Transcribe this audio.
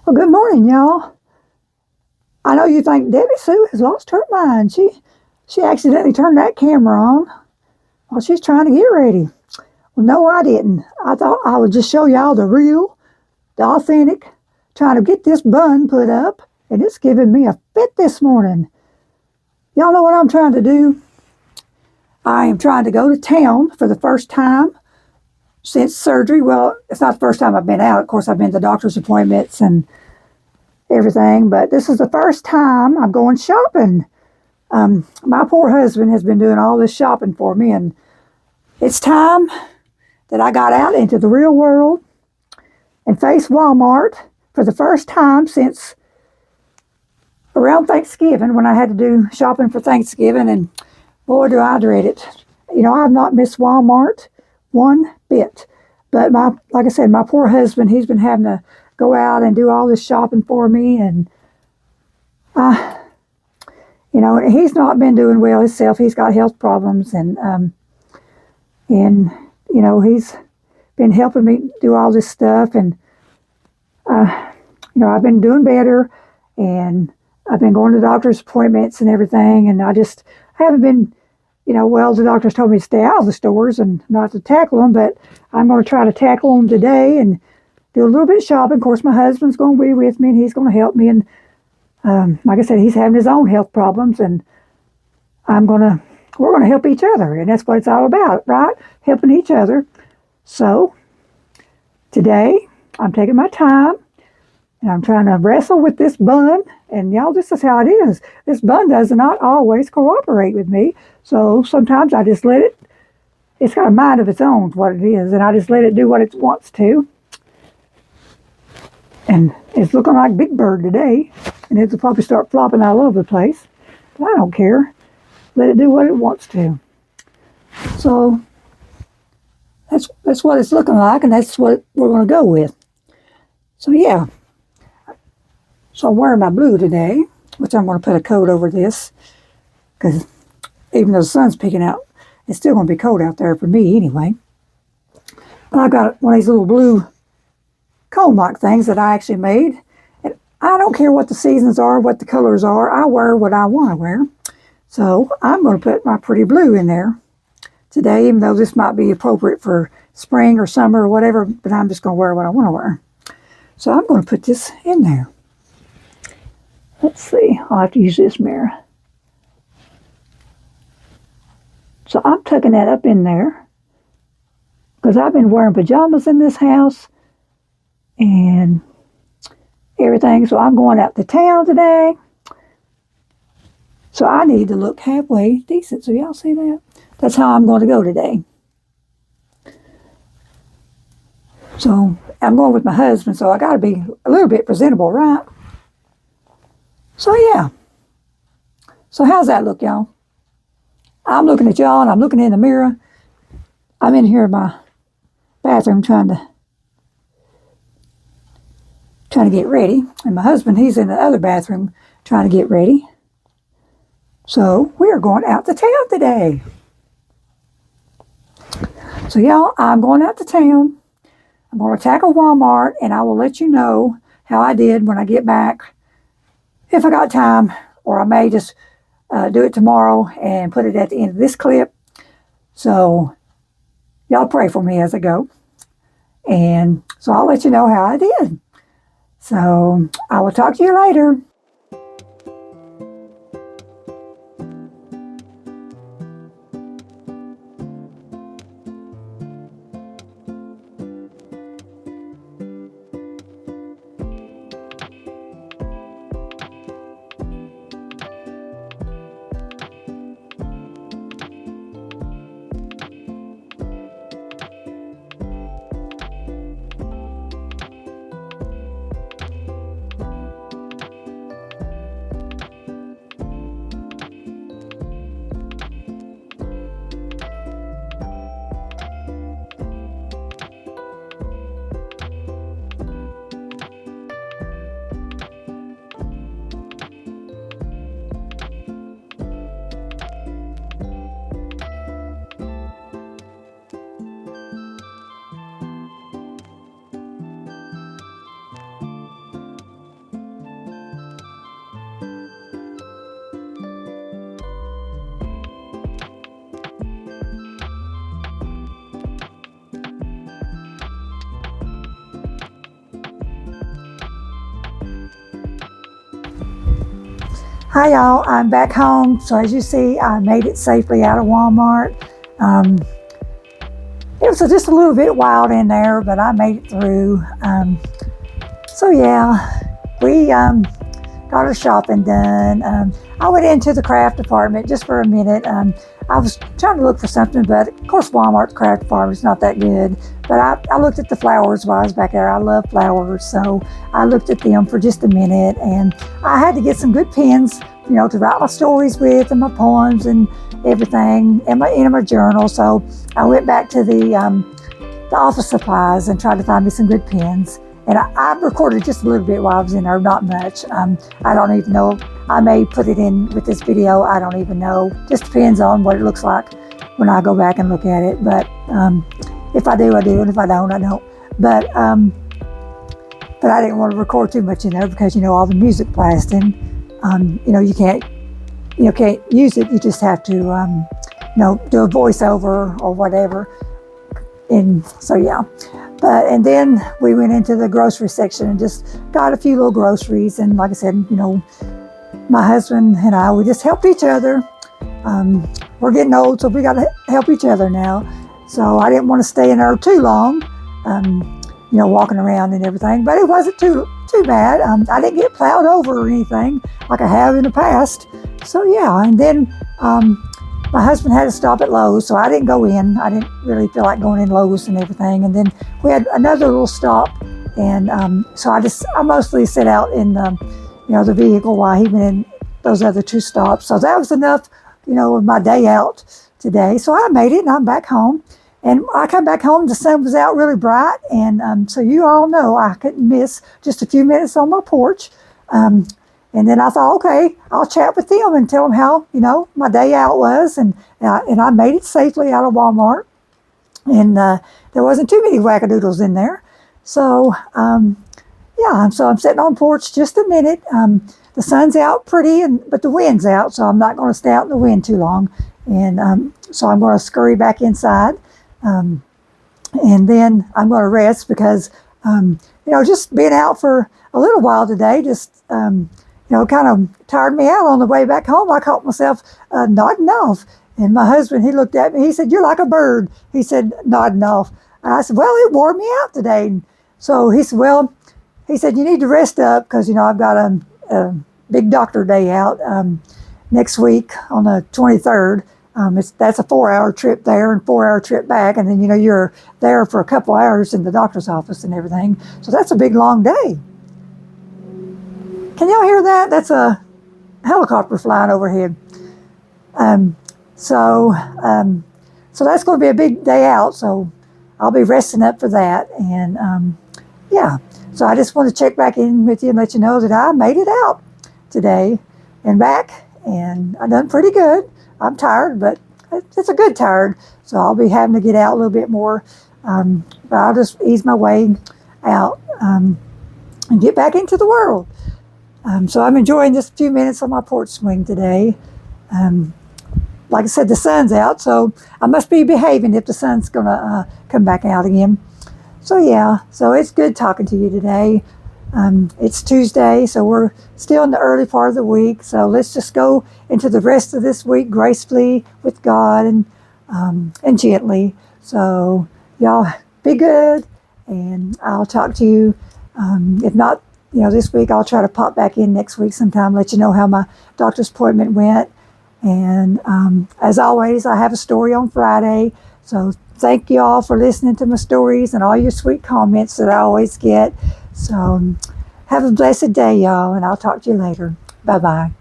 Well, good morning, y'all. I know you think Debbie Sue has lost her mind. She accidentally turned that camera on while she's trying to get ready. Well, no, I didn't. I thought I would just show y'all the real, the authentic, trying to get this bun put up, and it's giving me a fit this morning. Y'all know what I'm trying to do? I am trying to go to town for the first time since surgery. Well, it's not the first time I've been out. Of course, I've been to doctor's appointments and everything, but this is the first time I'm going shopping. My poor husband has been doing all this shopping for me, and it's time that I got out into the real world and faced Walmart for the first time since around Thanksgiving when I had to do shopping for Thanksgiving, and boy, do I dread it. You know, I've not missed Walmart one bit. But like I said, my poor husband, he's been having to go out and do all this shopping for me, and he's not been doing well himself. He's got health problems, and he's been helping me do all this stuff, and I've been doing better, and I've been going to doctor's appointments and everything, and I haven't been, well, the doctors told me to stay out of the stores and not to tackle them, but I'm going to try to tackle them today and do a little bit of shopping. Of course, my husband's going to be with me, and he's going to help me, and like I said, he's having his own health problems, and we're going to help each other, and that's what it's all about, right? Helping each other. So today, I'm taking my time, and I'm trying to wrestle with this bun, and y'all, this is how it is. This bun does not always cooperate with me, so sometimes I just let it, it's got a mind of its own, is what it is, and I just let it do what it wants to. And it's looking like Big Bird today, and it'll probably start flopping all over the place, but I don't care. Let it do what it wants to. So that's what it's looking like, and that's what we're going to go with. So yeah. So I'm wearing my blue today, which I'm going to put a coat over this, because even though the sun's peeking out, it's still going to be cold out there for me anyway. But I got one of these little blue comb-like things that I actually made. And I don't care what the seasons are, what the colors are. I wear what I want to wear. So I'm going to put my pretty blue in there today, even though this might be appropriate for spring or summer or whatever, but I'm just going to wear what I want to wear. So I'm going to put this in there. Let's see. I'll have to use this mirror. So I'm tucking that up in there because I've been wearing pajamas in this house and everything. So I'm going out to town today. So I need to look halfway decent. So y'all see that? That's how I'm going to go today. So I'm going with my husband, so I got to be a little bit presentable, right? So yeah. So how's that look, y'all? I'm looking at y'all, and I'm looking in the mirror. I'm in here in my bathroom trying to get ready. And my husband, he's in the other bathroom trying to get ready. So we are going out to town today. So y'all, I'm going out to town. I'm going to tackle Walmart, and I will let you know how I did when I get back, if I got time, or I may just do it tomorrow and put it at the end of this clip. So y'all pray for me as I go. And so I'll let you know how I did. So I will talk to you later. Hi y'all, I'm back home. So as you see, I made it safely out of Walmart. It was just a little bit wild in there, but I made it through. So yeah, we got our shopping done. I went into the craft department just for a minute. I was trying to look for something, but of course Walmart's craft department is not that good. But I looked at the flowers while I was back there. I love flowers, so I looked at them for just a minute, and I had to get some good pens, to write my stories with and my poems and everything, and in my journal. So I went back to the office supplies and tried to find me some good pens. And I recorded just a little bit while I was in there, not much. I don't even know. I may put it in with this video. I don't even know. Just depends on what it looks like when I go back and look at it. But if I do, I do. And if I don't, I don't. But I didn't want to record too much in there because, all the music blasting. You can't use it. You just have to, do a voiceover or whatever. And so, yeah. And then we went into the grocery section and just got a few little groceries. And like I said, my husband and I, we just helped each other. We're getting old, so we got to help each other now. So I didn't want to stay in there too long, walking around and everything. But it wasn't too bad. I didn't get plowed over or anything like I have in the past. So yeah, and then my husband had to stop at Lowe's, so I didn't go in. I didn't really feel like going in Lowe's and everything. And then we had another little stop, and so I mostly sit out in the vehicle while he went in those other two stops. So that was enough, of my day out today. So I made it, and I'm back home. And I come back home, the sun was out really bright, and so you all know I couldn't miss just a few minutes on my porch. And then I thought, okay, I'll chat with them and tell them how, my day out was. And I made it safely out of Walmart. And there wasn't too many wackadoodles in there. So, so I'm sitting on the porch just a minute. The sun's out pretty, but the wind's out, so I'm not going to stay out in the wind too long. And so I'm going to scurry back inside. And then I'm going to rest because, just being out for a little while today, just, kind of tired me out on the way back home. I caught myself nodding off. And my husband, he looked at me, he said, "You're like a bird." He said, nodding off. And I said, "Well, it wore me out today." And so he said, "You need to rest up because, I've got a big doctor day out next week on the 23rd. That's a 4-hour trip there and 4-hour trip back. And then, you're there for a couple hours in the doctor's office and everything. So that's a big, long day." Can y'all hear that? That's a helicopter flying overhead. So that's going to be a big day out. So I'll be resting up for that. And so I just want to check back in with you and let you know that I made it out today and back. And I done pretty good. I'm tired, but it's a good tired. So I'll be having to get out a little bit more. But I'll just ease my way out and get back into the world. So I'm enjoying just a few minutes on my porch swing today. Like I said, the sun's out, so I must be behaving if the sun's going to come back out again. So yeah, so it's good talking to you today. It's Tuesday, so we're still in the early part of the week. So let's just go into the rest of this week gracefully with God and gently. So y'all be good, and I'll talk to you. If not, this week, I'll try to pop back in next week sometime, let you know how my doctor's appointment went. And as always, I have a story on Friday. So thank you all for listening to my stories and all your sweet comments that I always get. So have a blessed day, y'all, and I'll talk to you later. Bye-bye.